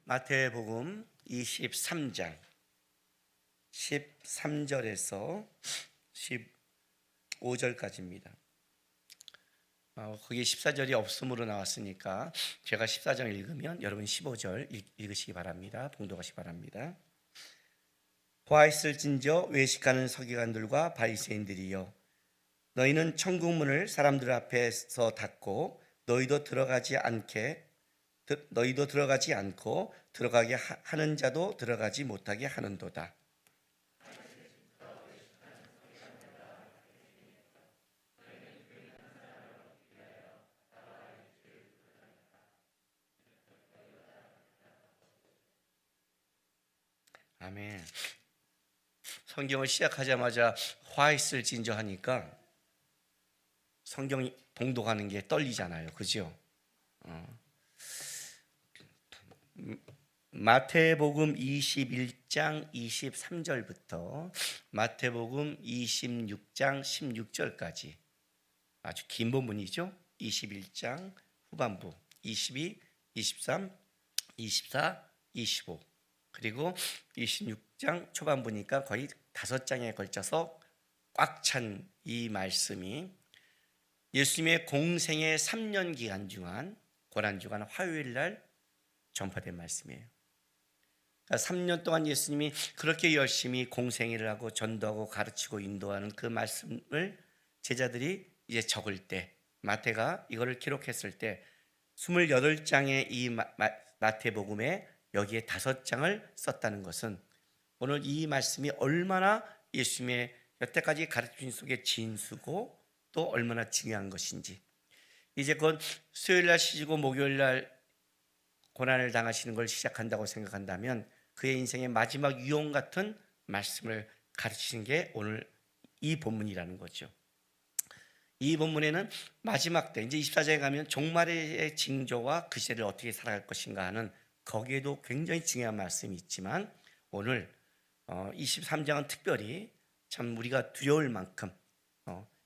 마태복음 23장 13절에서 15절까지입니다. 거기 14절이 없음으로 나왔으니까 제가 14절 읽으면 여러분 15절 읽으시기 바랍니다. 봉독하시기 바랍니다. 화 있을진저 외식하는 서기관들과 바리새인들이여, 너희는 천국 문을 사람들 앞에서 닫고 너희도 들어가지 않고 들어가게 하는 자도 들어가지 못하게 하는도다. 아멘. 성경을 시작하자마자 화 있을진저 하니까 성경 봉독하는 게 떨리잖아요. 그죠? 마태복음 21장 23절부터 마태복음 26장 16절까지 아주 긴 본문이죠. 21장 후반부 22, 23, 24, 25 그리고 26장 초반부니까 거의 5장에 걸쳐서 꽉 찬 이 말씀이 예수님의 공생의 3년 기간 중한 고난주간 화요일 날 전파된 말씀이에요. 그러니까 3년 동안 예수님이 그렇게 열심히 공생애를 하고 전도하고 가르치고 인도하는 그 말씀을 제자들이 이제 적을 때, 마태가 이거를 기록했을 때 28장의 이 마태복음에 여기에 5장을 썼다는 것은 오늘 이 말씀이 얼마나 예수님의 여태까지 가르침 속의 진수고 또 얼마나 중요한 것인지, 이제 곧 수요일날 쉬시고 목요일날 고난을 당하시는 걸 시작한다고 생각한다면 그의 인생의 마지막 유언 같은 말씀을 가르치는 게 오늘 이 본문이라는 거죠. 이 본문에는 마지막 때 이제 24장에 가면 종말의 징조와 그 시대를 어떻게 살아갈 것인가 하는 거기에도 굉장히 중요한 말씀이 있지만 오늘 23장은 특별히 참 우리가 두려울 만큼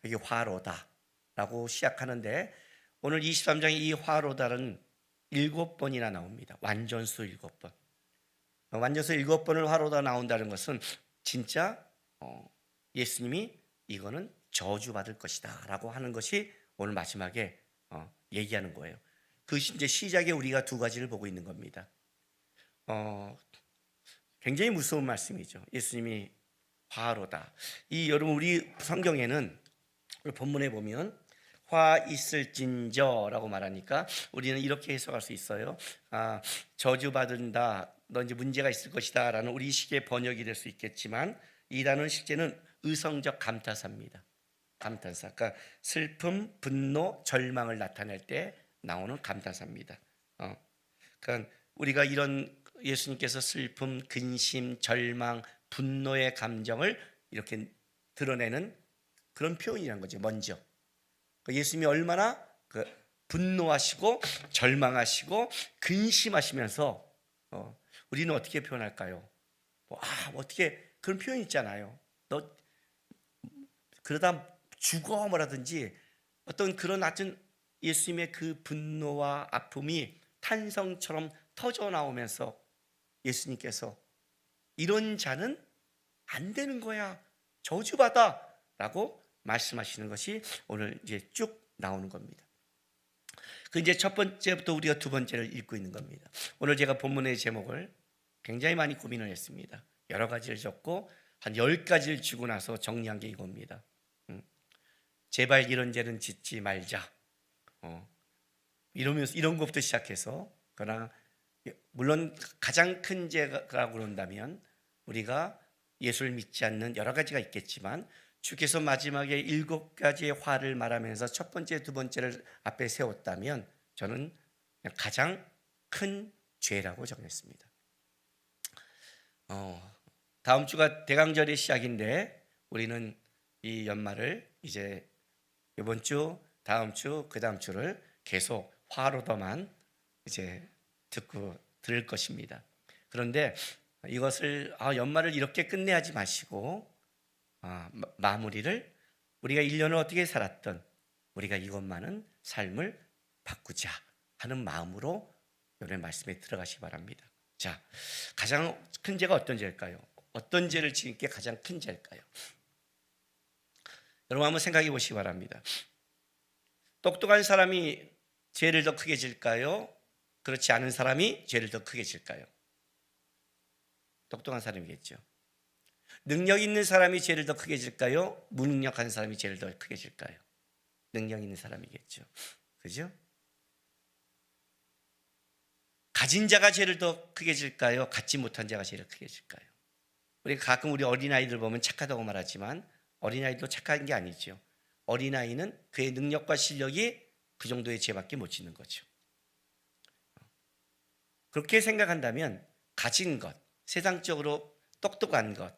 여기 화로다라고 시작하는데 오늘 23장의 이 화로다는 7번이나 나옵니다. 완전수 7번. 완전수 7번을 화로다 나온다는 것은 진짜 예수님이 이거는 저주받을 것이다 라고 하는 것이 오늘 마지막에 얘기하는 거예요. 그 이제 시작에 우리가 2가지를 보고 있는 겁니다. 굉장히 무서운 말씀이죠. 예수님이 화로다. 이 여러분 우리 성경에는 본문에 보면 화 있을진저라고 말하니까 우리는 이렇게 해석할 수 있어요. 저주받는다, 너 이제 문제가 있을 것이다 라는 우리식의 번역이 될 수 있겠지만 이 단어는 실제는 의성적 감탄사입니다. 감탄사, 그러니까 슬픔, 분노, 절망을 나타낼 때 나오는 감탄사입니다. 그러니까 우리가 이런 예수님께서 슬픔, 근심, 절망, 분노의 감정을 이렇게 드러내는 그런 표현이란 거죠. 먼저 예수님이 얼마나 분노하시고 절망하시고 근심하시면서 우리는 어떻게 표현할까요? 어떻게 그런 표현 있잖아요. 너 그러다 죽어 뭐라든지 어떤 그런 아주 예수님의 그 분노와 아픔이 탄성처럼 터져 나오면서 예수님께서 이런 자는 안 되는 거야, 저주받아 라고 말씀하시는 것이 오늘 이제 쭉 나오는 겁니다. 그 이제 첫 번째부터 우리가 2번째를 읽고 있는 겁니다. 오늘 제가 본문의 제목을 굉장히 많이 고민을 했습니다. 여러 가지를 적고 한 10가지를 주고 나서 정리한 게 이겁니다. 제발 이런 죄는 짓지 말자. 이러면서 이런 것부터 시작해서, 그러나 물론 가장 큰 죄라고 그런다면 우리가 예수를 믿지 않는 여러 가지가 있겠지만 주께서 마지막에 7가지의 화를 말하면서 첫 번째, 2번째를 앞에 세웠다면 저는 가장 큰 죄라고 정했습니다. 다음 주가 대강절의 시작인데 우리는 이 연말을 이제 이번 주, 다음 주, 그 다음 주를 계속 화로더만 이제 들을 것입니다. 그런데 이것을 연말을 이렇게 끝내지 마시고 마무리를 우리가 1년을 어떻게 살았던 우리가 이것만은 삶을 바꾸자 하는 마음으로 오늘 말씀에 들어가시기 바랍니다. 자, 가장 큰 죄가 어떤 죄일까요? 어떤 죄를 지은 게 가장 큰 죄일까요? 여러분 한번 생각해 보시기 바랍니다. 똑똑한 사람이 죄를 더 크게 질까요? 그렇지 않은 사람이 죄를 더 크게 질까요? 똑똑한 사람이겠죠. 능력 있는 사람이 죄를 더 크게 질까요? 무능력한 사람이 죄를 더 크게 질까요? 능력 있는 사람이겠죠. 그죠? 가진 자가 죄를 더 크게 질까요? 갖지 못한 자가 죄를 크게 질까요? 우리가 가끔 우리 어린아이들 보면 착하다고 말하지만 어린아이도 착한 게 아니죠. 어린아이는 그의 능력과 실력이 그 정도의 죄밖에 못 짓는 거죠. 그렇게 생각한다면 가진 것, 세상적으로 똑똑한 것,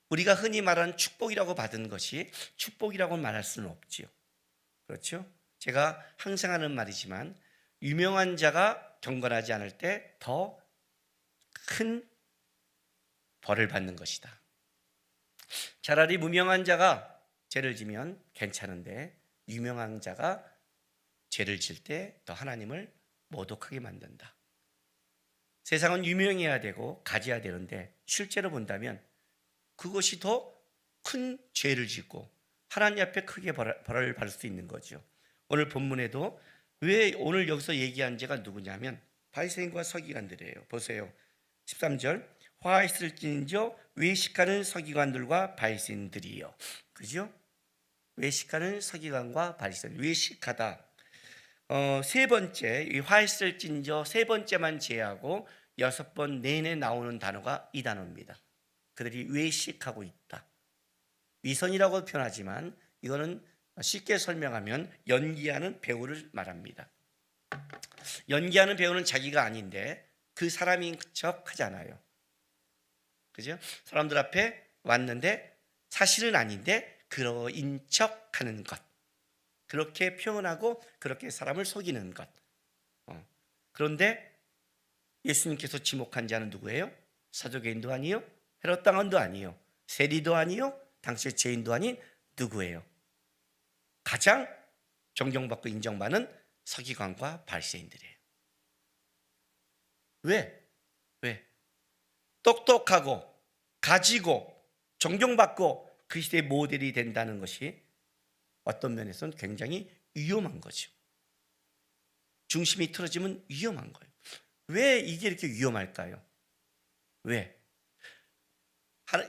우리가 흔히 말하는 축복이라고 받은 것이 축복이라고 말할 수는 없지요. 그렇죠? 제가 항상 하는 말이지만 유명한 자가 경건하지 않을 때 더 큰 벌을 받는 것이다. 차라리 무명한 자가 죄를 지면 괜찮은데 유명한 자가 죄를 질 때 더 하나님을 모독하게 만든다. 세상은 유명해야 되고 가져야 되는데 실제로 본다면 그것이 더 큰 죄를 짓고 하나님 앞에 크게 벌을 받을 수 있는 거죠. 오늘 본문에도 왜 오늘 여기서 얘기한 자가 누구냐면 바리새인과 서기관들이에요. 보세요. 13절 화있을진저 외식하는 서기관들과 바리새인들이요. 그죠? 외식하는 서기관과 바리새인. 외식하다. 세 번째 이 화있을진저 세 번째만 제외하고 6번 내내 나오는 단어가 이 단어입니다. 그들이 외식하고 있다. 위선이라고 표현하지만 이거는 쉽게 설명하면 연기하는 배우를 말합니다. 연기하는 배우는 자기가 아닌데 그 사람인 척 하잖아요. 그죠? 사람들 앞에 왔는데 사실은 아닌데 그러인 척 하는 것. 그렇게 표현하고 그렇게 사람을 속이는 것. 그런데 예수님께서 지목한 자는 누구예요? 사두개인도 아니요, 헤롯 당원도 아니요, 세리도 아니요, 당시의 죄인도 아닌 누구예요? 가장 존경받고 인정받는 서기관과 바리새인들이에요. 왜? 똑똑하고 가지고 존경받고 그 시대의 모델이 된다는 것이 어떤 면에서는 굉장히 위험한 거죠. 중심이 틀어지면 위험한 거예요. 왜 이게 이렇게 위험할까요? 왜?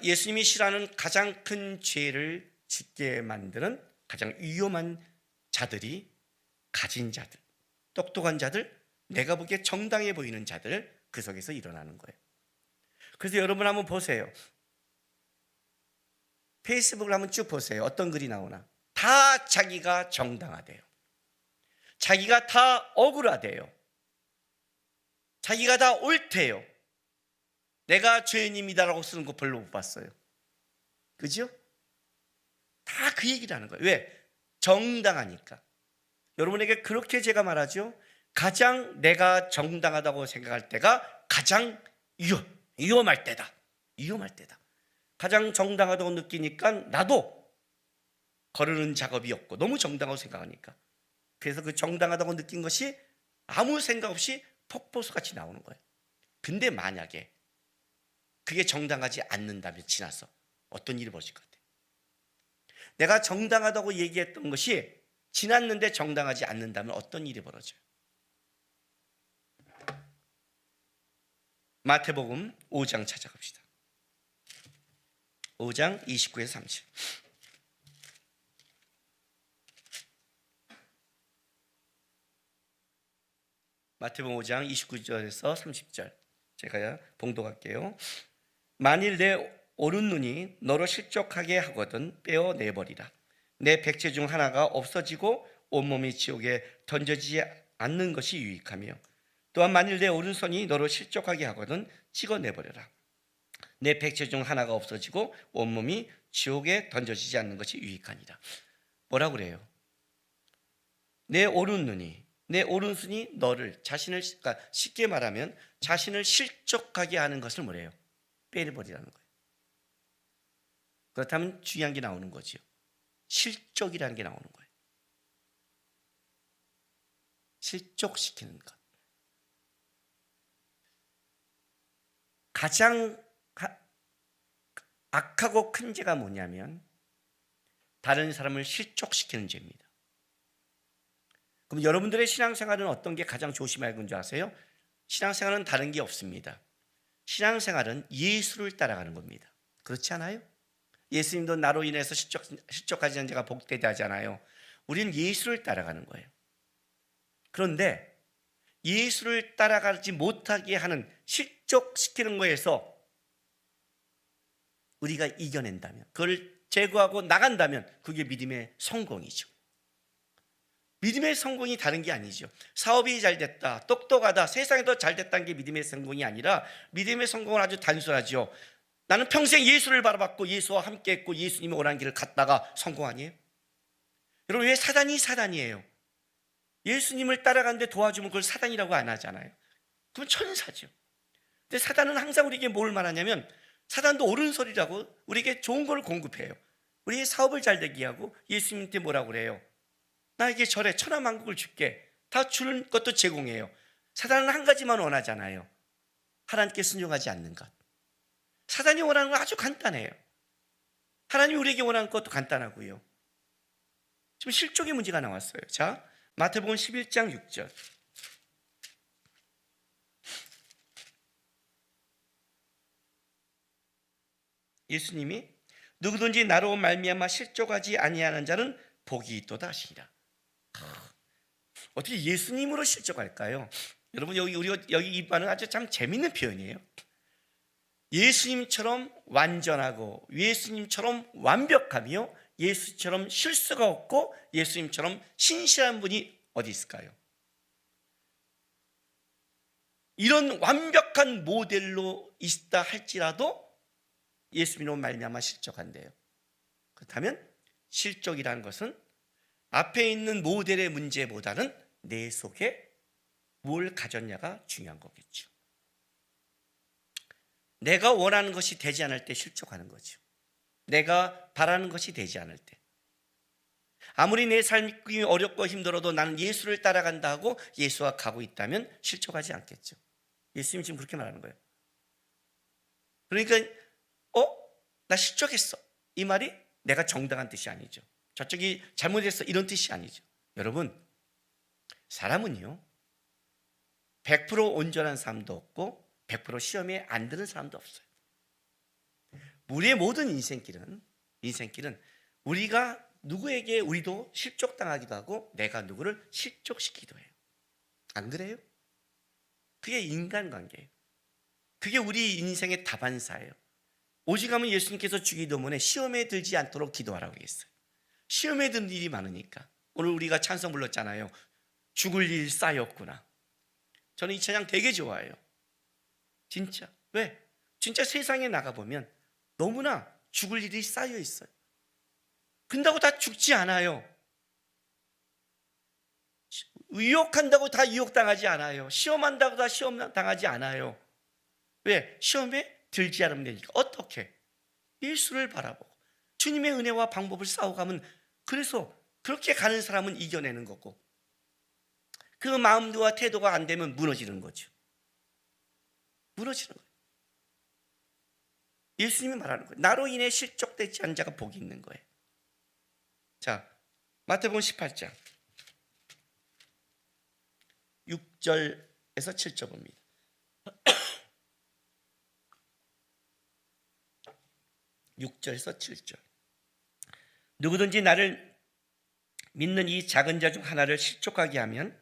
예수님이 싫어하는 가장 큰 죄를 짓게 만드는 가장 위험한 자들이 가진 자들, 똑똑한 자들, 내가 보기에 정당해 보이는 자들, 그 속에서 일어나는 거예요. 그래서 여러분 한번 보세요. 페이스북을 한번 쭉 보세요. 어떤 글이 나오나 다 자기가 정당하대요. 자기가 다 억울하대요. 자기가 다 옳대요. 내가 죄인입니다라고 쓰는 거 별로 못 봤어요. 그죠? 다 그 얘기를 하는 거예요. 왜? 정당하니까. 여러분에게 그렇게 제가 말하죠. 가장 내가 정당하다고 생각할 때가 가장 위험할 때다. 위험할 때다. 가장 정당하다고 느끼니까 나도 거르는 작업이 없고 너무 정당하다고 생각하니까. 그래서 그 정당하다고 느낀 것이 아무 생각 없이 폭포수같이 나오는 거예요. 근데 만약에 그게 정당하지 않는다면 지나서 어떤 일이 벌어질 것 같아요? 내가 정당하다고 얘기했던 것이 지났는데 정당하지 않는다면 어떤 일이 벌어져요? 마태복음 5장 찾아갑시다. 5장 29에서 30. 마태복음 5장 29절에서 30절 제가 봉독할게요. 만일 내 오른 눈이 너로 실족하게 하거든 빼어내버리라. 내 백체 중 하나가 없어지고 온몸이 지옥에 던져지지 않는 것이 유익하며 또한 만일 내 오른손이 너로 실족하게 하거든 찍어내버려라. 내 백체 중 하나가 없어지고 온몸이 지옥에 던져지지 않는 것이 유익하니라. 뭐라고 그래요? 내 오른눈이, 내 오른손이 너를 자신을, 그러니까 쉽게 말하면 자신을 실족하게 하는 것을 뭐래요? 빼내버리라는 거예요. 그렇다면 중요한 게 나오는 거죠. 실족이라는 게 나오는 거예요. 실족시키는 것. 가장 악하고 큰 죄가 뭐냐면 다른 사람을 실족시키는 죄입니다. 그럼 여러분들의 신앙생활은 어떤 게 가장 조심해야 하는 줄 아세요? 신앙생활은 다른 게 없습니다. 신앙생활은 예수를 따라가는 겁니다. 그렇지 않아요? 예수님도 나로 인해서 실족하지 않은 자가 복되다 하잖아요. 우리는 예수를 따라가는 거예요. 그런데 예수를 따라가지 못하게 하는 실족시키는 거에서 우리가 이겨낸다면, 그걸 제거하고 나간다면 그게 믿음의 성공이죠. 믿음의 성공이 다른 게 아니죠. 사업이 잘 됐다, 똑똑하다, 세상이 더 잘 됐다는 게 믿음의 성공이 아니라 믿음의 성공은 아주 단순하죠. 나는 평생 예수를 바라봤고 예수와 함께했고 예수님이 오라는 길을 갔다가 성공 아니에요? 여러분, 왜 사단이 사단이에요? 예수님을 따라가는데 도와주면 그걸 사단이라고 안 하잖아요. 그건 천사죠. 근데 사단은 항상 우리에게 뭘 말하냐면, 사단도 옳은 소리라고 우리에게 좋은 걸 공급해요. 우리의 사업을 잘 되게 하고 예수님한테 뭐라고 그래요? 나에게 절에 천하만국을 줄게. 다 주는 것도 제공해요. 사단은 한 가지만 원하잖아요. 하나님께 순종하지 않는 것. 사단이 원하는 건 아주 간단해요. 하나님이 우리에게 원하는 것도 간단하고요. 지금 실족의 문제가 나왔어요. 자, 마태복음 11장 6절. 예수님이 누구든지 나로 말미암아 실족하지 아니하는 자는 복이 있도다 하시니라. 어떻게 예수님으로 실족할까요? 여러분, 여기 이 말은 아주 참 재밌는 표현이에요. 예수님처럼 완전하고 예수님처럼 완벽하며 예수처럼 실수가 없고 예수님처럼 신실한 분이 어디 있을까요? 이런 완벽한 모델로 있다 할지라도 예수님으로 말미암아 실족한대요. 그렇다면 실족이라는 것은 앞에 있는 모델의 문제보다는 내 속에 뭘 가졌냐가 중요한 거겠죠. 내가 원하는 것이 되지 않을 때 실족하는 거죠. 내가 바라는 것이 되지 않을 때. 아무리 내 삶이 어렵고 힘들어도 나는 예수를 따라간다 하고 예수와 가고 있다면 실족하지 않겠죠. 예수님 지금 그렇게 말하는 거예요. 그러니까 나 실족했어, 이 말이 내가 정당한 뜻이 아니죠. 저쪽이 잘못했어, 이런 뜻이 아니죠. 여러분, 사람은요 100% 온전한 사람도 없고 100% 시험에 안 드는 사람도 없어요. 우리의 모든 인생길은 우리가 누구에게 우리도 실족당하기도 하고 내가 누구를 실족시키기도 해요. 안 그래요? 그게 인간관계예요. 그게 우리 인생의 다반사예요. 오직하면 예수님께서 주기도문에 시험에 들지 않도록 기도하라고 했어요. 시험에 드는 일이 많으니까. 오늘 우리가 찬송 불렀잖아요. 죽을 일 쌓였구나. 저는 이 찬양 되게 좋아해요. 진짜. 왜? 진짜 세상에 나가보면 너무나 죽을 일이 쌓여 있어요. 근다고 다 죽지 않아요. 유혹한다고 다 유혹당하지 않아요. 시험한다고 다 시험당하지 않아요. 왜? 시험에 들지 않으면 되니까. 어떻게? 예수를 바라보고 주님의 은혜와 방법을 쌓아가면, 그래서 그렇게 가는 사람은 이겨내는 거고, 그 마음과 태도가 안 되면 무너지는 거죠. 무너지는 거예요. 예수님이 말하는 거예요. 나로 인해 실족되지 않은 자가 복이 있는 거예요. 자, 마태복음 18장 6절에서 7절 봅니다. (6절에서 7절) 누구든지 나를 믿는 이 작은 자 중 하나를 실족하게 하면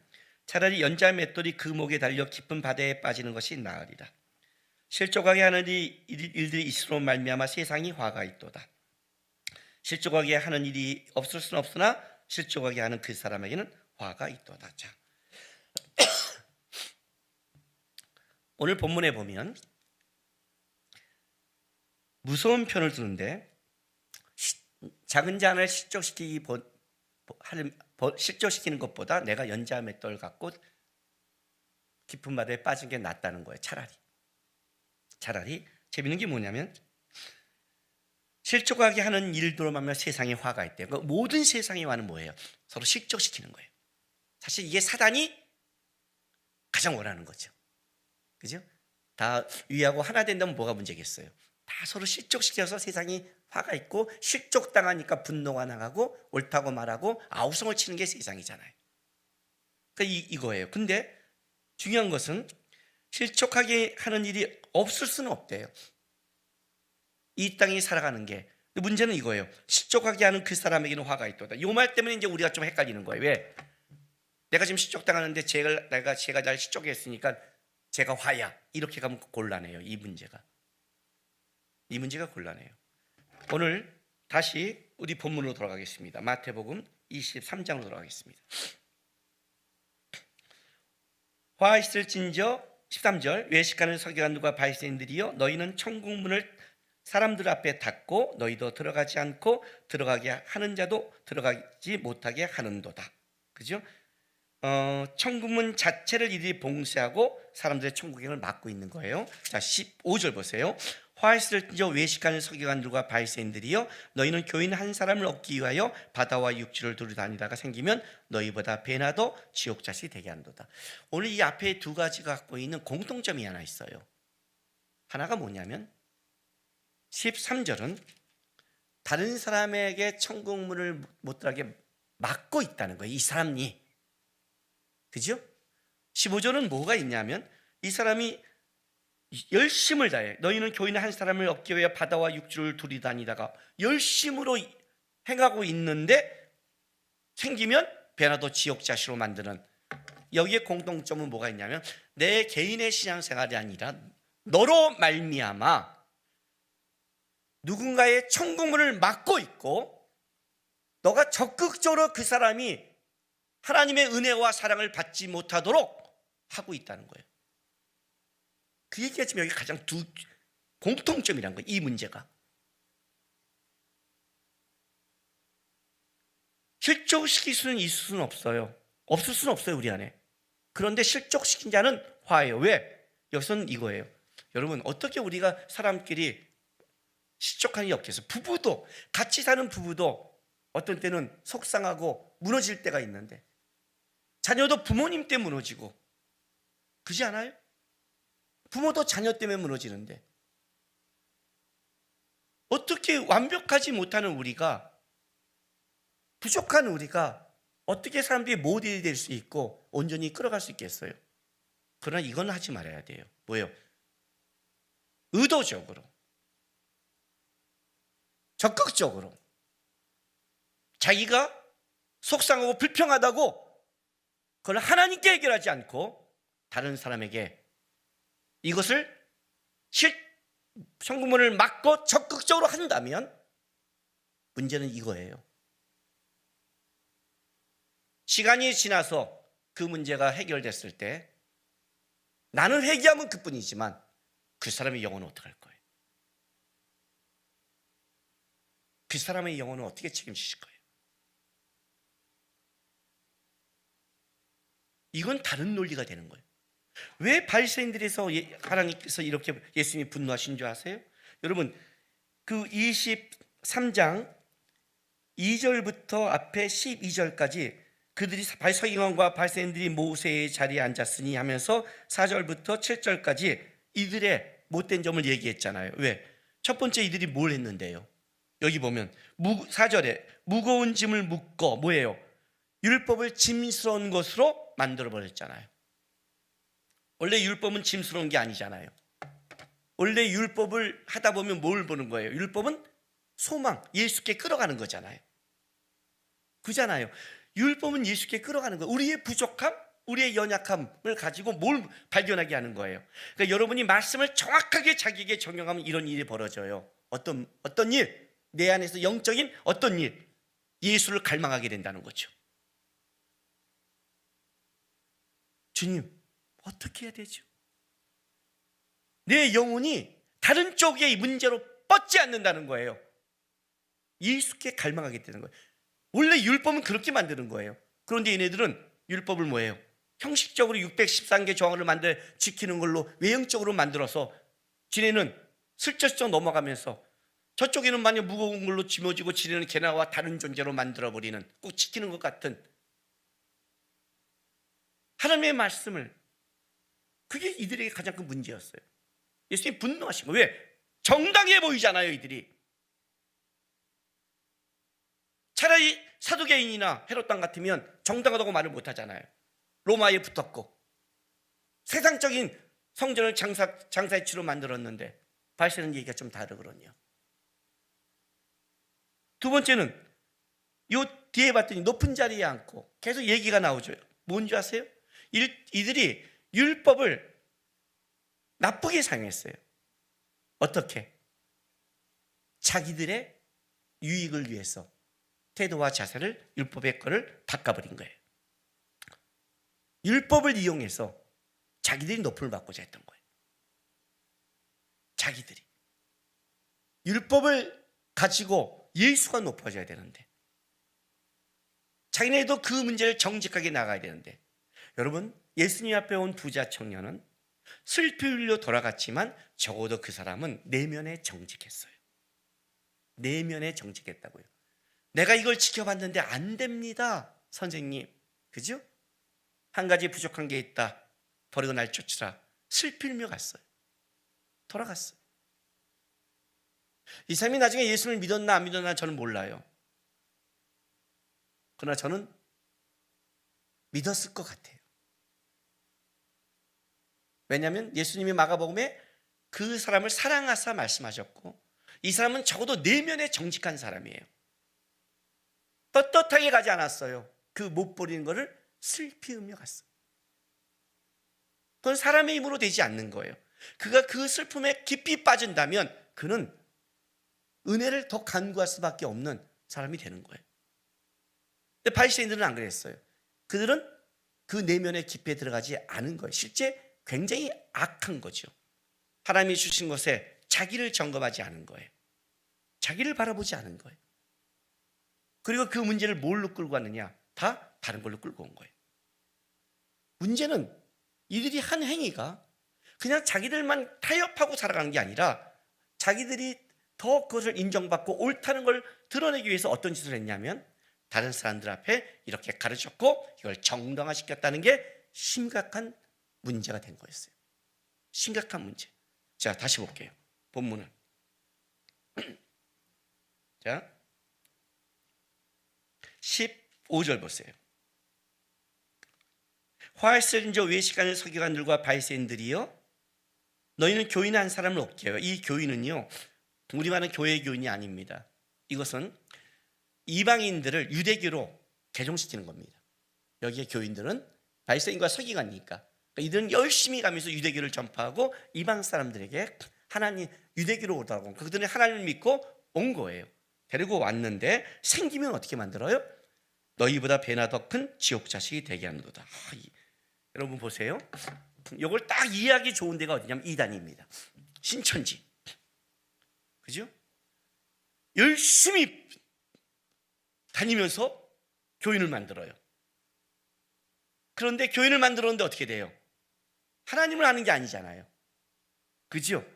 차라리 연자 맷돌이 그 목에 달려 깊은 바다에 빠지는 것이 나으리라. 실족하게 하는 일들이 있으로 말미암아 세상이 화가 있도다. 실족하게 하는 일이 없을 수는 없으나 실족하게 하는 그 사람에게는 화가 있도다. 자, 오늘 본문에 보면 무서운 편을 드는데, 작은 자 하나를 실족시키는 것보다 내가 연자 맷돌 갖고 깊은 바다에 빠진 게 낫다는 거예요. 차라리 재밌는 게 뭐냐면, 실족하게 하는 일들로만 세상에 화가 있대요. 그러니까 모든 세상의 화는 뭐예요? 서로 실족시키는 거예요. 사실 이게 사단이 가장 원하는 거죠. 그죠? 다 위하고 하나 된다면 뭐가 문제겠어요? 다 서로 실족시켜서 세상이 화가 있고 실족당하니까 분노가 나가고 옳다고 말하고 아우성을 치는 게 세상이잖아요. 그러니까 이거예요. 근데 중요한 것은 실족하게 하는 일이 없을 수는 없대요. 이 땅이 살아가는 게. 문제는 이거예요. 실족하게 하는 그 사람에게는 화가 있도다. 이 말 때문에 이제 우리가 좀 헷갈리는 거예요. 왜? 내가 지금 실족당하는데 제가 날 실족해 했으니까 제가 화야. 이렇게 가면 곤란해요. 이 문제가 곤란해요. 오늘 다시 우리 본문으로 돌아가겠습니다. 마태복음 23장으로 돌아가겠습니다. 화 있을진저 13절 외식하는 서기관들과 바리새인들이여 너희는 천국 문을 사람들 앞에 닫고 너희도 들어가지 않고 들어가게 하는 자도 들어가지 못하게 하는도다. 그죠? 천국문 자체를 이들이 봉쇄하고 사람들의 천국행을 막고 있는 거예요. 자, 15절 보세요. 화했을진저 외식하는 서기관들과 바리새인들이여 너희는 교인 한 사람을 얻기 위하여 바다와 육지를 두루 다니다가 생기면 너희보다 배나 더 지옥자식 되게 한도다. 오늘 이 앞에 두 가지가 갖고 있는 공통점이 하나 있어요. 하나가 뭐냐면 13절은 다른 사람에게 천국문을 못 들어가게 막고 있다는 거예요. 이 사람이. 그죠? 15절은 뭐가 있냐면 이 사람이 열심을 다해 너희는 교인 한 사람을 얻기 위해 바다와 육지를 두루 다니다가 열심으로 행하고 있는데 생기면 배나 더 지옥자식으로 만드는, 여기에 공통점은 뭐가 있냐면 내 개인의 신앙생활이 아니라 너로 말미암아 누군가의 천국문을 막고 있고 너가 적극적으로 그 사람이 하나님의 은혜와 사랑을 받지 못하도록 하고 있다는 거예요. 그 얘기가 지금 여기 가장 두 공통점이란 거예요. 이 문제가. 실족시킬 수는 있을 수는 없어요. 없을 수는 없어요, 우리 안에. 그런데 실족시킨 자는 화예요. 왜? 여기서는 이거예요. 여러분, 어떻게 우리가 사람끼리 실족하는 게 없겠어요? 부부도, 같이 사는 부부도 어떤 때는 속상하고 무너질 때가 있는데, 자녀도 부모님 때문에 무너지고, 그렇지 않아요? 부모도 자녀 때문에 무너지는데 어떻게 완벽하지 못하는 우리가, 부족한 우리가 어떻게 사람들이 모델이 될 수 있고 온전히 끌어갈 수 있겠어요? 그러나 이건 하지 말아야 돼요. 뭐예요? 의도적으로, 적극적으로 자기가 속상하고 불평하다고 그걸 하나님께 해결하지 않고 다른 사람에게 이것을 천국문을 막고 적극적으로 한다면 문제는 이거예요. 시간이 지나서 그 문제가 해결됐을 때 나는 회개하면 그뿐이지만 그 사람의 영혼은 어떻게 할 거예요? 그 사람의 영혼은 어떻게 책임지실 거예요? 이건 다른 논리가 되는 거예요. 왜 바리새인들에서 하나님께서 이렇게 예수님이 분노하신 줄 아세요? 여러분, 그 23장 2절부터 앞에 12절까지 그들이 서기관과 바리새인들이 모세의 자리에 앉았으니 하면서 4절부터 7절까지 이들의 못된 점을 얘기했잖아요. 왜? 첫 번째, 이들이 뭘 했는데요? 여기 보면 4절에 무거운 짐을 묶어 뭐예요? 율법을 짐스러운 것으로 만들어 버렸잖아요. 원래 율법은 짐스러운 게 아니잖아요. 원래 율법을 하다 보면 뭘 보는 거예요? 율법은 소망, 예수께 끌어가는 거잖아요. 그잖아요. 율법은 예수께 끌어가는 거예요. 우리의 부족함, 우리의 연약함을 가지고 뭘 발견하게 하는 거예요. 그러니까 여러분이 말씀을 정확하게 자기에게 적용하면 이런 일이 벌어져요. 어떤 일? 내 안에서 영적인 어떤 일? 예수를 갈망하게 된다는 거죠. 주님, 어떻게 해야 되죠? 내 영혼이 다른 쪽의 문제로 뻗지 않는다는 거예요. 예수께 갈망하게 되는 거예요. 원래 율법은 그렇게 만드는 거예요. 그런데 얘네들은 율법을 뭐예요? 형식적으로 613개 조항을 만들 지키는 걸로 외형적으로 만들어서 지네는 슬쩍슬쩍 넘어가면서 저쪽에는 만약 무거운 걸로 짊어지고 지네는 걔네와 다른 존재로 만들어버리는, 꼭 지키는 것 같은 하나님의 말씀을, 그게 이들에게 가장 큰 문제였어요. 예수님이 분노하신 거예요. 왜? 정당해 보이잖아요, 이들이. 차라리 사두개인이나 헤롯 왕 같으면 정당하다고 말을 못하잖아요. 로마에 붙었고 세상적인 성전을 장사의 치로 만들었는데 바리새인은 얘기가 좀 다르거든요. 두 번째는 요 뒤에 봤더니 높은 자리에 앉고 계속 얘기가 나오죠. 뭔지 아세요? 이들이 율법을 나쁘게 사용했어요. 어떻게? 자기들의 유익을 위해서 태도와 자세를, 율법의 거를 닦아버린 거예요. 율법을 이용해서 자기들이 높임을 받고자 했던 거예요. 자기들이 율법을 가지고 예수가 높아져야 되는데, 자기네도 그 문제를 정직하게 나가야 되는데, 여러분, 예수님 앞에 온 부자 청년은 슬피 흘려 돌아갔지만 적어도 그 사람은 내면에 정직했어요. 내면에 정직했다고요. 내가 이걸 지켜봤는데 안 됩니다, 선생님. 그죠? 한 가지 부족한 게 있다. 버리고 날 쫓으라. 슬피며 갔어요. 돌아갔어요. 이 사람이 나중에 예수를 믿었나 안 믿었나 저는 몰라요. 그러나 저는 믿었을 것 같아요. 왜냐하면 예수님이 마가복음에 그 사람을 사랑하사 말씀하셨고, 이 사람은 적어도 내면에 정직한 사람이에요. 떳떳하게 가지 않았어요. 그 못 버리는 거를 슬피우며 갔어요. 그건 사람의 힘으로 되지 않는 거예요. 그가 그 슬픔에 깊이 빠진다면 그는 은혜를 더 간구할 수밖에 없는 사람이 되는 거예요. 근데 바리새인들은 안 그랬어요. 그들은 그 내면의 깊이에 들어가지 않은 거예요. 실제 굉장히 악한 거죠. 하나님이 주신 것에 자기를 점검하지 않은 거예요. 자기를 바라보지 않은 거예요. 그리고 그 문제를 뭘로 끌고 왔느냐? 다 다른 걸로 끌고 온 거예요. 문제는 이들이 한 행위가 그냥 자기들만 타협하고 살아가는 게 아니라 자기들이 더 그것을 인정받고 옳다는 걸 드러내기 위해서 어떤 짓을 했냐면 다른 사람들 앞에 이렇게 가르쳤고 이걸 정당화시켰다는 게 심각한 문제가 된 거였어요. 심각한 문제. 자, 다시 볼게요. 본문은. 자, 15절 보세요. 화했을 저 외식하는 서기관들과 바리새인들이여, 너희는 교인 한 사람을 없게 해요. 이 교인은요, 우리 말은 교회 교인이 아닙니다. 이것은 이방인들을 유대교로 개종시키는 겁니다. 여기에 교인들은 바리새인과 서기관이니까 이들은 열심히 가면서 유대교를 전파하고 이방 사람들에게 하나님 유대교로 오라고, 그들은 하나님을 믿고 온 거예요. 데리고 왔는데 생기면 어떻게 만들어요? 너희보다 배나 더 큰 지옥 자식이 되게 하는도다. 여러분 보세요. 이걸 딱 이해하기 좋은 데가 어디냐면 이단입니다. 신천지. 그죠? 열심히 다니면서 교인을 만들어요. 그런데 교인을 만들었는데 어떻게 돼요? 하나님을 아는 게 아니잖아요. 그죠?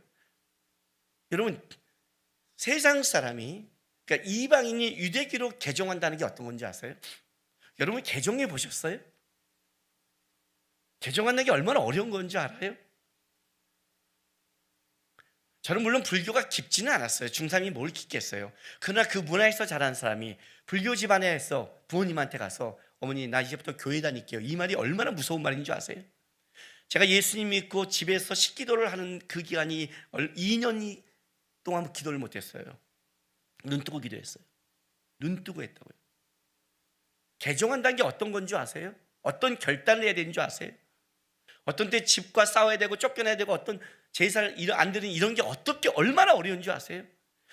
여러분, 세상 사람이, 그러니까 이방인이 유대교로 개종한다는 게 어떤 건지 아세요? 여러분 개종해 보셨어요? 개종하는 게 얼마나 어려운 건지 알아요? 저는 물론 불교가 깊지는 않았어요. 중3이 뭘 깊겠어요. 그러나 그 문화에서 자란 사람이 불교 집안에서 부모님한테 가서 어머니 나 이제부터 교회 다닐게요, 이 말이 얼마나 무서운 말인 줄 아세요? 제가 예수님 믿고 집에서 식기도를 하는 그 기간이 2년 동안 기도를 못했어요. 눈 뜨고 기도했어요. 눈 뜨고 했다고요. 개종한다는 게 어떤 건 줄 아세요? 어떤 결단을 해야 되는 줄 아세요? 어떤 때 집과 싸워야 되고 쫓겨나야 되고 어떤 제사를 안 드리는 이런 게 어떻게 얼마나 어려운 줄 아세요?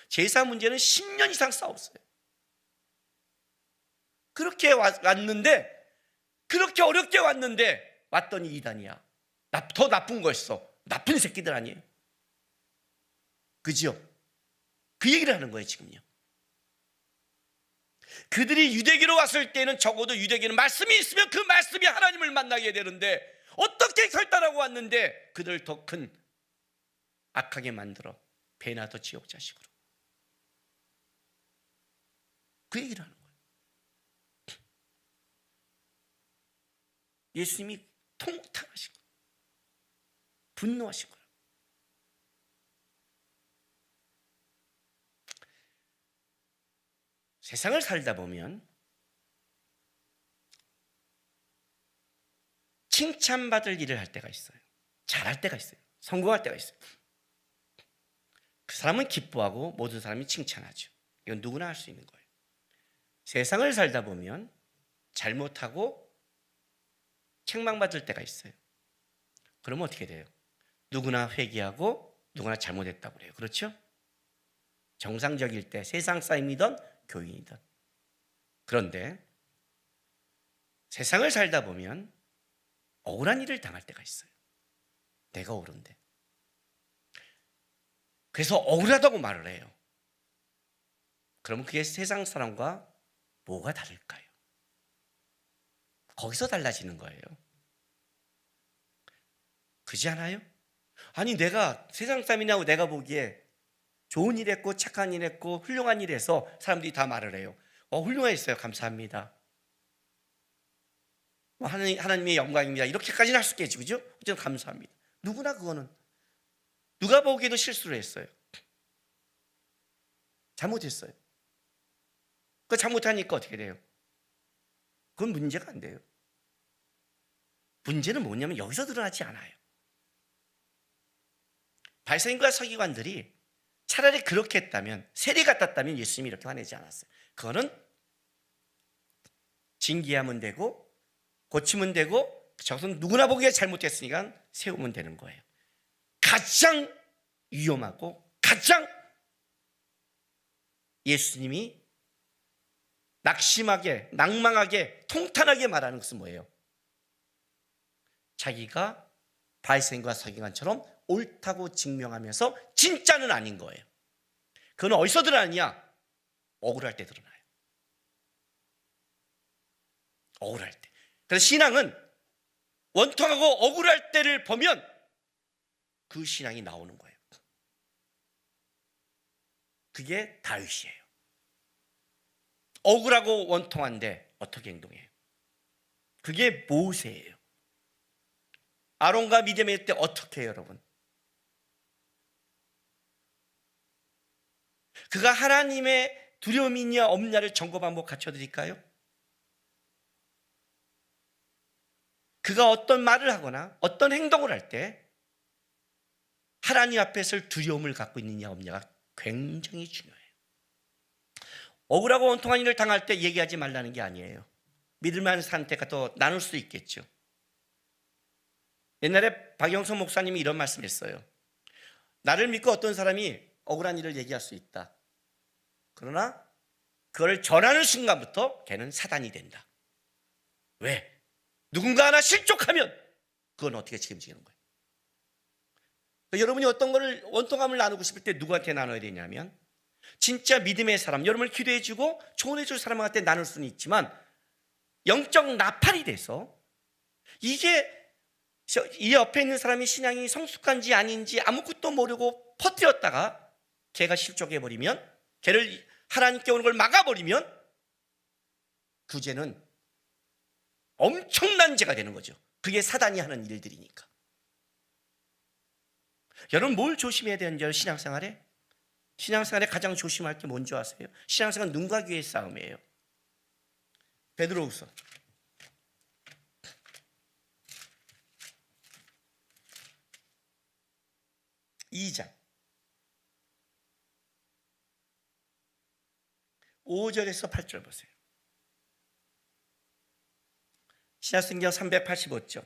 제사 문제는 10년 이상 싸웠어요. 그렇게 왔는데, 그렇게 어렵게 왔는데 왔더니 이단이야. 더 나쁜 거였어. 나쁜 새끼들 아니에요? 그죠? 그 얘기를 하는 거예요 지금요. 그들이 유대교로 왔을 때는 적어도 유대교는 말씀이 있으면 그 말씀이 하나님을 만나게 되는데 어떻게 결단하고 왔는데 그들 더 큰 악하게 만들어 배나 더 지옥 자식으로. 그 얘기를 하는 거예요. 예수님이 통탄하신 거예요. 분노하신 거예요. 세상을 살다 보면 칭찬받을 일을 할 때가 있어요. 잘할 때가 있어요. 성공할 때가 있어요. 그 사람은 기뻐하고 모든 사람이 칭찬하죠. 이건 누구나 할 수 있는 거예요. 세상을 살다 보면 잘못하고 책망받을 때가 있어요. 그러면 어떻게 돼요? 누구나 회개하고 누구나 잘못했다고 그래요. 그렇죠? 정상적일 때 세상 사람이든 교인이든. 그런데 세상을 살다 보면 억울한 일을 당할 때가 있어요. 내가 옳은데. 그래서 억울하다고 말을 해요. 그러면 그게 세상 사람과 뭐가 다를까요? 거기서 달라지는 거예요. 그렇지 않아요? 아니 내가 세상 사람이냐고 내가 보기에 좋은 일 했고 착한 일 했고 훌륭한 일 해서 사람들이 다 말을 해요. 훌륭했어요. 감사합니다. 하나님의 영광입니다. 이렇게까지는 할 수 있겠지, 그죠? 어쨌든 감사합니다. 누구나 그거는 누가 보기에도 실수를 했어요. 잘못했어요. 그 잘못하니까 어떻게 돼요? 그건 문제가 안 돼요. 문제는 뭐냐면 여기서 드러나지 않아요. 바리새인과 서기관들이 차라리 그렇게 했다면, 세리 같았다면 예수님이 이렇게 화내지 않았어요. 그거는 징계하면 되고 고치면 되고 저것은 누구나 보기에 잘못했으니까 세우면 되는 거예요. 가장 위험하고 가장 예수님이 낙심하게, 낭망하게, 통탄하게 말하는 것은 뭐예요? 자기가 바리새인과 서기관처럼 옳다고 증명하면서 진짜는 아닌 거예요. 그건 어디서 드러나냐? 억울할 때 드러나요. 억울할 때. 그래서 신앙은 원통하고 억울할 때를 보면 그 신앙이 나오는 거예요. 그게 다윗이에요. 억울하고 원통한데 어떻게 행동해요? 그게 모세예요. 아론과 미디엄의 때 어떻게 해요, 여러분? 그가 하나님의 두려움이 있냐 없냐를 점검 갖춰드릴까요? 그가 어떤 말을 하거나 어떤 행동을 할 때 하나님 앞에서 두려움을 갖고 있느냐 없냐가 굉장히 중요해요. 억울하고 원통한 일을 당할 때 얘기하지 말라는 게 아니에요. 믿을만한 사람한테 또 나눌 수 있겠죠. 옛날에 박영선 목사님이 이런 말씀을 했어요. 나를 믿고 어떤 사람이 억울한 일을 얘기할 수 있다. 그러나 그걸 전하는 순간부터 걔는 사단이 된다. 왜? 누군가 하나 실족하면 그건 어떻게 책임지는 거예요? 여러분이 어떤 거를 원통함을 나누고 싶을 때 누구한테 나눠야 되냐면 진짜 믿음의 사람, 여러분을 기도해 주고 조언해 줄 사람한테 나눌 수는 있지만 영적 나팔이 돼서 이게 이 옆에 있는 사람이 신앙이 성숙한지 아닌지 아무것도 모르고 퍼뜨렸다가 걔가 실족해버리면, 걔를 하나님께 오는 걸 막아버리면 그 죄는 엄청난 죄가 되는 거죠. 그게 사단이 하는 일들이니까. 여러분 뭘 조심해야 되는지 신앙생활에? 신앙생활에 가장 조심할 게 뭔지 아세요? 신앙생활은 눈과 귀의 싸움이에요. 베드로후서 2장 5절에서 8절 보세요. 신약성경 385쪽.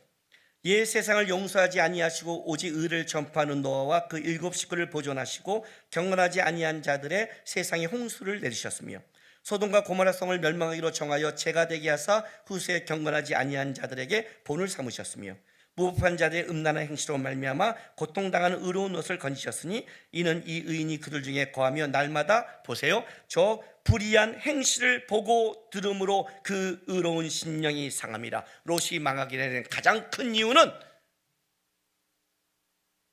옛 세상을 용서하지 아니하시고 오직 의를 전파하는 노아와 그 7 식구를 보존하시고 경건하지 아니한 자들의 세상에 홍수를 내리셨으며 소돔과 고모라 성을 멸망하기로 정하여 재가 되게 하사 후세에 경건하지 아니한 자들에게 본을 삼으셨으며 무법한 자들의 음란한 행실로 말미암아 고통당하는 의로운 옷을 건지셨으니 이는 이 의인이 그들 중에 거하며 날마다 보세요, 저 불의한 행실을 보고 들음으로 그 의로운 심령이 상함이라. 롯이 망하게 되는 가장 큰 이유는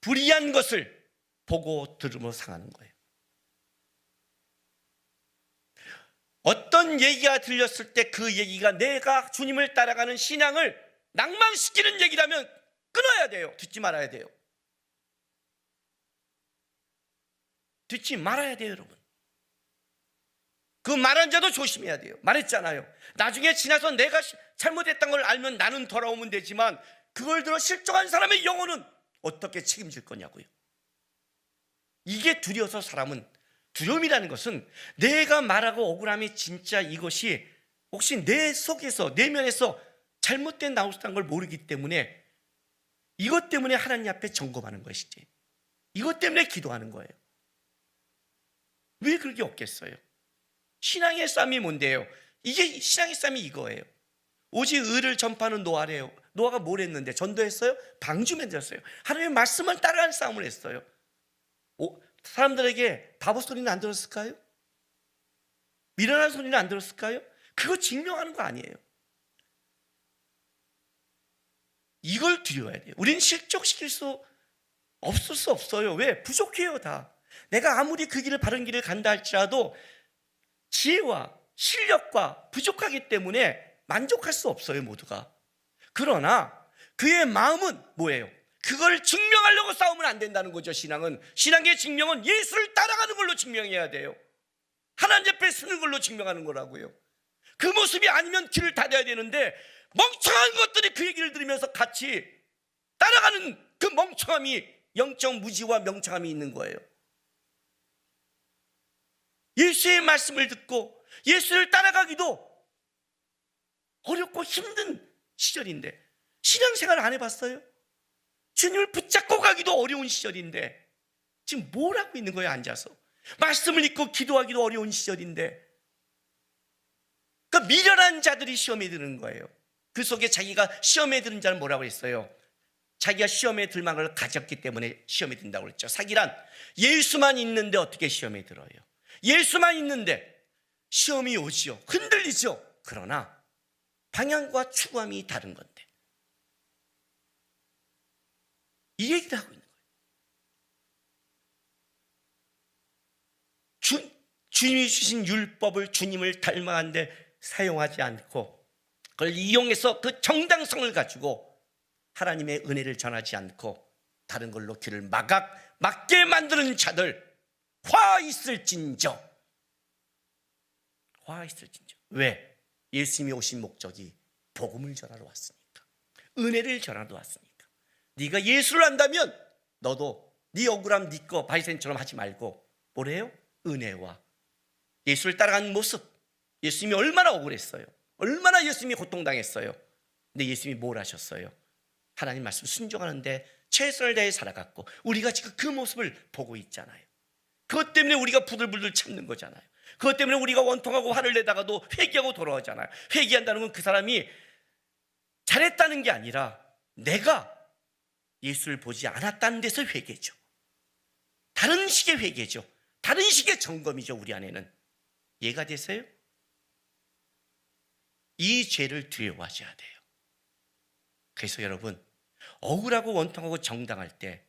불의한 것을 보고 들음으로 상하는 거예요. 어떤 얘기가 들렸을 때 그 얘기가 내가 주님을 따라가는 신앙을 낭망시키는 얘기라면 끊어야 돼요. 듣지 말아야 돼요. 듣지 말아야 돼요, 여러분. 그 말한 자도 조심해야 돼요. 말했잖아요. 나중에 지나서 내가 잘못했던 걸 알면 나는 돌아오면 되지만 그걸 들어 실족한 사람의 영혼은 어떻게 책임질 거냐고요. 이게 두려워서 사람은, 두려움이라는 것은 내가 말하고 억울함이 진짜 이것이 혹시 내 속에서 내면에서 잘못된 나웃한 걸 모르기 때문에 이것 때문에 하나님 앞에 점검하는 것이지, 이것 때문에 기도하는 거예요. 왜 그렇게 없겠어요? 신앙의 싸움이 뭔데요? 이게 신앙의 싸움이 이거예요. 오직 의를 전파하는 노아래요. 노아가 뭘 했는데? 전도했어요? 방주 만들었어요. 하나님의 말씀을 따라가는 싸움을 했어요. 사람들에게 바보 소리는 안 들었을까요? 미련한 소리는 안 들었을까요? 그거 증명하는 거 아니에요. 이걸 두려워야 돼요. 우리는 실족시킬 수 없을 수 없어요. 왜? 부족해요. 다. 내가 아무리 그 길을 바른 길을 간다 할지라도 지혜와 실력과 부족하기 때문에 만족할 수 없어요, 모두가. 그러나 그의 마음은 뭐예요? 그걸 증명하려고 싸우면 안 된다는 거죠. 신앙의 증명은 예수를 따라가는 걸로 증명해야 돼요. 하나님 앞에 서는 걸로 증명하는 거라고요. 그 모습이 아니면 길을 닫아야 되는데 멍청한 것들이 그 얘기를 들으면서 같이 따라가는 그 멍청함이, 영적 무지와 멍청함이 있는 거예요. 예수의 말씀을 듣고 예수를 따라가기도 어렵고 힘든 시절인데, 신앙생활 안 해봤어요? 주님을 붙잡고 가기도 어려운 시절인데 지금 뭘 하고 있는 거예요? 앉아서 말씀을 읽고 기도하기도 어려운 시절인데, 그 미련한 자들이 시험에 드는 거예요. 그 속에 자기가 시험에 드는 자는 뭐라고 했어요? 자기가 시험에 들 만한 걸 가졌기 때문에 시험에 든다고 그랬죠. 사기란 예수만 있는데 어떻게 시험에 들어요? 예수만 있는데 시험이 오지요. 흔들리죠. 그러나 방향과 추구함이 다른 건데, 이 얘기를 하고 있는 거예요. 주님이 주신 율법을 주님을 닮아가는데 사용하지 않고 그걸 이용해서 그 정당성을 가지고 하나님의 은혜를 전하지 않고 다른 걸로 귀를 막게 만드는 자들, 화 있을진저. 왜? 예수님이 오신 목적이 복음을 전하러 왔으니까, 은혜를 전하러 왔으니까. 네가 예수를 안다면 너도 네 억울함 네 거 바리새인처럼 하지 말고 뭐래요? 은혜와 예수를 따라가는 모습. 예수님이 얼마나 억울했어요. 얼마나 예수님이 고통당했어요. 근데 예수님이 뭘 하셨어요? 하나님 말씀 순종하는데 최선을 다해 살아갔고 우리가 지금 그 모습을 보고 있잖아요. 그것 때문에 우리가 부들부들 참는 거잖아요. 그것 때문에 우리가 원통하고 화를 내다가도 회개하고 돌아오잖아요. 회개한다는 건 그 사람이 잘했다는 게 아니라 내가 예수를 보지 않았다는 데서 회개죠. 다른 식의 회개죠. 다른 식의 점검이죠. 우리 안에는. 이해가 되세요? 이 죄를 두려워하셔야 돼요. 그래서 여러분, 억울하고 원통하고 정당할 때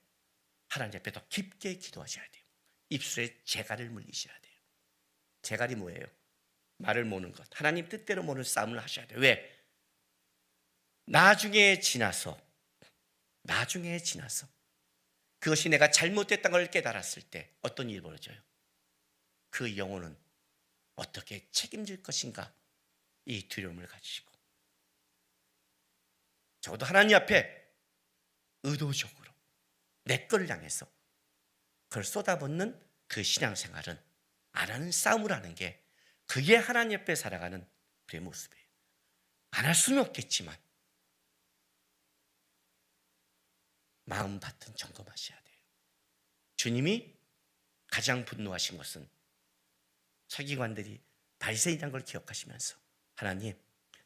하나님 앞에 더 깊게 기도하셔야 돼요. 입술에 재갈을 물리셔야 돼요. 재갈이 뭐예요? 말을 모는 것, 하나님 뜻대로 모는 싸움을 하셔야 돼요. 왜? 나중에 지나서 그것이 내가 잘못됐다는 걸 깨달았을 때 어떤 일이 벌어져요? 그 영혼은 어떻게 책임질 것인가? 이 두려움을 가지시고, 적어도 하나님 앞에 의도적으로 내 거를 향해서 그걸 쏟아붓는 그 신앙생활은 안 하는 싸움을 하는 게, 그게 하나님 앞에 살아가는 우리의 모습이에요. 안 할 수는 없겠지만 마음밭은 점검하셔야 돼요. 주님이 가장 분노하신 것은 서기관들이 바리새인이라는 걸 기억하시면서, 하나님,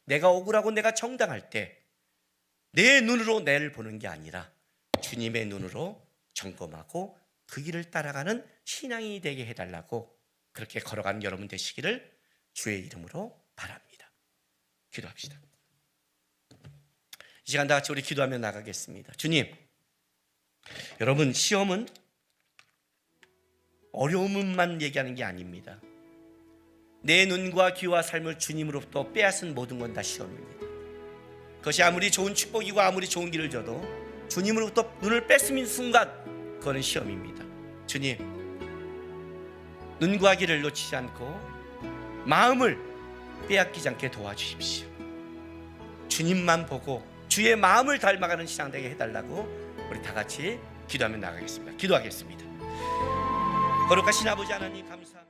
내가 억울하고 내가 정당할 때 내 눈으로 나를 보는 게 아니라 주님의 눈으로 점검하고 그 길을 따라가는 신앙이 되게 해달라고, 그렇게 걸어가는 여러분 되시기를 주의 이름으로 바랍니다. 기도합시다. 이 시간 다 같이 우리 기도하며 나가겠습니다. 주님, 여러분, 시험은 어려움만 얘기하는 게 아닙니다. 내 눈과 귀와 삶을 주님으로부터 빼앗은 모든 건 다 시험입니다. 그것이 아무리 좋은 축복이고 아무리 좋은 길을 줘도 주님으로부터 눈을 뺐으면 순간 그거는 시험입니다. 주님, 눈과 귀를 놓치지 않고 마음을 빼앗기지 않게 도와주십시오. 주님만 보고 주의 마음을 닮아가는 신앙 되게 해달라고 우리 다 같이 기도하며 나가겠습니다. 기도하겠습니다. 거룩하신 아버지 하나님 감사합니다.